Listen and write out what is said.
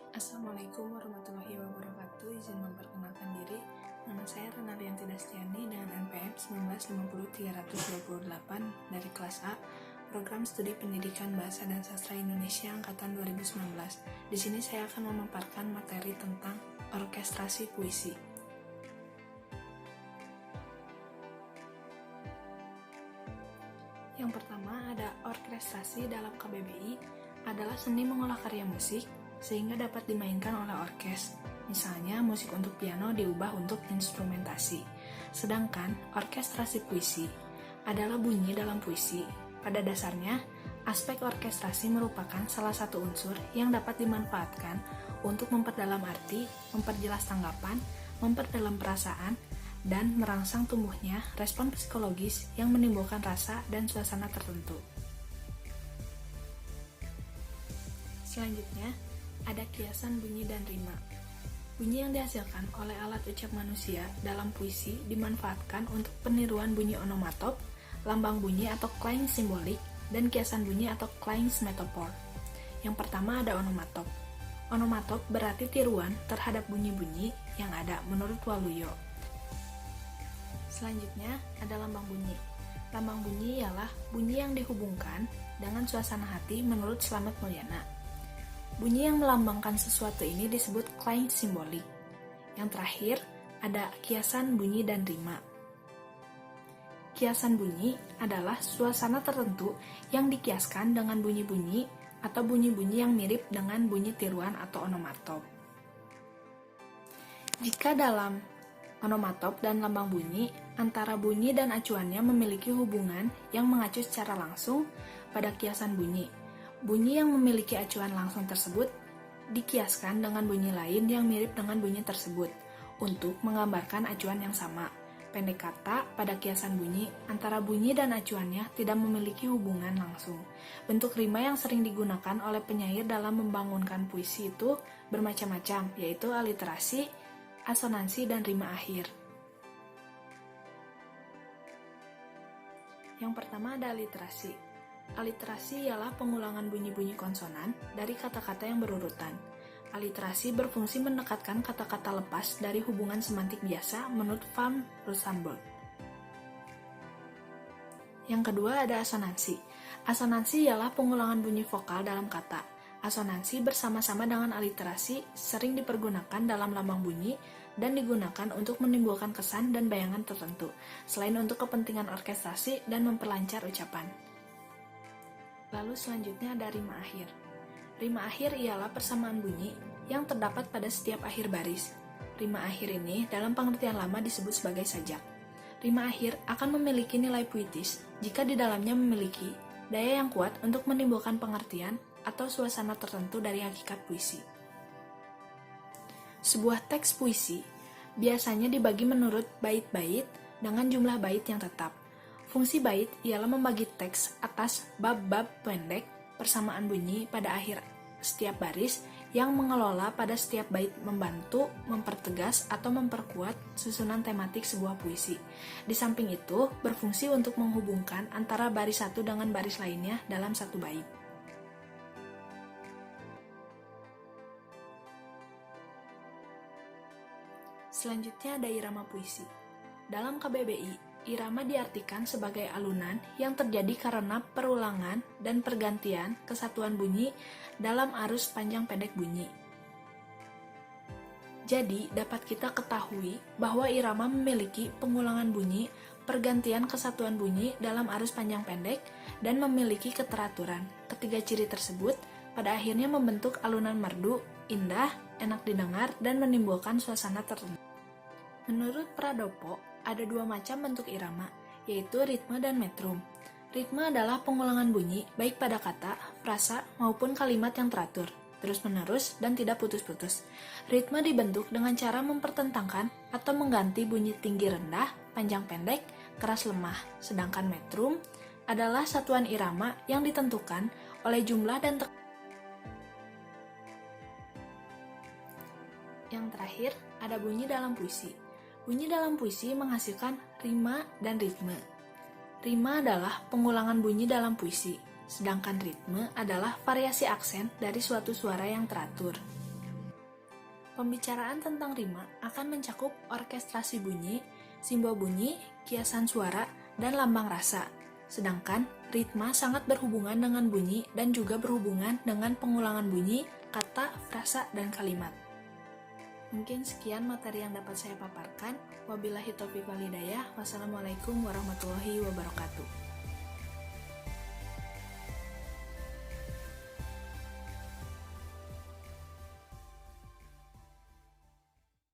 Assalamualaikum warahmatullahi wabarakatuh. Izin memperkenalkan diri. Nama saya Renalianti Dastiani dengan NPM 1950328 dari kelas A, Program Studi Pendidikan Bahasa dan Sastra Indonesia angkatan 2019. Di sini saya akan memaparkan materi tentang orkestrasi puisi. Yang pertama ada orkestrasi dalam KBBI adalah seni mengolah karya musik sehingga dapat dimainkan oleh orkes. Misalnya musik untuk piano diubah untuk instrumentasi. Sedangkan orkestrasi puisi adalah bunyi dalam puisi. Pada dasarnya, aspek orkestrasi merupakan salah satu unsur yang dapat dimanfaatkan untuk memperdalam arti, memperjelas tanggapan, memperdalam perasaan, dan merangsang tumbuhnya respon psikologis yang menimbulkan rasa dan suasana tertentu. Selanjutnya, ada kiasan bunyi dan rima. Bunyi yang dihasilkan oleh alat ucap manusia dalam puisi dimanfaatkan untuk peniruan bunyi onomatop, lambang bunyi atau clang simbolik, dan kiasan bunyi atau clangs metaphor. Yang pertama ada onomatop. Onomatop berarti tiruan terhadap bunyi-bunyi yang ada menurut Waluyo. Selanjutnya ada lambang bunyi. Lambang bunyi ialah bunyi yang dihubungkan dengan suasana hati menurut Slamet Mulyana. Bunyi yang melambangkan sesuatu ini disebut clang simbolik. Yang terakhir, ada kiasan bunyi dan rima. Kiasan bunyi adalah suasana tertentu yang dikiaskan dengan bunyi-bunyi atau bunyi-bunyi yang mirip dengan bunyi tiruan atau onomatop. Jika dalam onomatop dan lambang bunyi, antara bunyi dan acuannya memiliki hubungan yang mengacu secara langsung pada kiasan bunyi. Bunyi yang memiliki acuan langsung tersebut dikiaskan dengan bunyi lain yang mirip dengan bunyi tersebut untuk menggambarkan acuan yang sama. Pendek kata, pada kiasan bunyi, antara bunyi dan acuannya tidak memiliki hubungan langsung. Bentuk rima yang sering digunakan oleh penyair dalam membangunkan puisi itu bermacam-macam, yaitu aliterasi, asonansi, dan rima akhir. Yang pertama ada aliterasi. Aliterasi ialah pengulangan bunyi-bunyi konsonan dari kata-kata yang berurutan. Aliterasi berfungsi mendekatkan kata-kata lepas dari hubungan semantik biasa menurut van Russenburg. Yang kedua ada asonansi. Asonansi ialah pengulangan bunyi vokal dalam kata. Asonansi bersama-sama dengan aliterasi sering dipergunakan dalam lambang bunyi dan digunakan untuk menimbulkan kesan dan bayangan tertentu, selain untuk kepentingan orkestrasi dan memperlancar ucapan. Lalu selanjutnya ada rima akhir. Rima akhir ialah persamaan bunyi yang terdapat pada setiap akhir baris. Rima akhir ini dalam pengertian lama disebut sebagai sajak. Rima akhir akan memiliki nilai puitis jika di dalamnya memiliki daya yang kuat untuk menimbulkan pengertian atau suasana tertentu dari hakikat puisi. Sebuah teks puisi biasanya dibagi menurut bait-bait dengan jumlah bait yang tetap. Fungsi bait ialah membagi teks atas bab-bab pendek persamaan bunyi pada akhir setiap baris yang mengelola pada setiap bait membantu, mempertegas, atau memperkuat susunan tematik sebuah puisi. Di samping itu, berfungsi untuk menghubungkan antara baris satu dengan baris lainnya dalam satu bait. Selanjutnya ada irama puisi. Dalam KBBI, irama diartikan sebagai alunan yang terjadi karena perulangan dan pergantian kesatuan bunyi dalam arus panjang pendek bunyi. Jadi, dapat kita ketahui bahwa irama memiliki pengulangan bunyi, pergantian kesatuan bunyi dalam arus panjang pendek, dan memiliki keteraturan. Ketiga ciri tersebut pada akhirnya membentuk alunan merdu, indah, enak didengar, dan menimbulkan suasana tertentu. Menurut Pradopo, ada dua macam bentuk irama, yaitu ritme dan metrum. Ritme adalah pengulangan bunyi, baik pada kata, frasa, maupun kalimat yang teratur, terus-menerus, dan tidak putus-putus. Ritme dibentuk dengan cara mempertentangkan atau mengganti bunyi tinggi rendah, panjang pendek, keras lemah, sedangkan metrum adalah satuan irama yang ditentukan oleh jumlah dan Yang terakhir, ada bunyi dalam puisi. Bunyi dalam puisi menghasilkan rima dan ritme. Rima adalah pengulangan bunyi dalam puisi, sedangkan ritme adalah variasi aksen dari suatu suara yang teratur. Pembicaraan tentang rima akan mencakup orkestrasi bunyi, simbol bunyi, kiasan suara, dan lambang rasa. Sedangkan ritma sangat berhubungan dengan bunyi dan juga berhubungan dengan pengulangan bunyi, kata, frasa, dan kalimat. Mungkin sekian materi yang dapat saya paparkan. Wabillahi taufiq wal hidayah. Wassalamualaikum warahmatullahi wabarakatuh.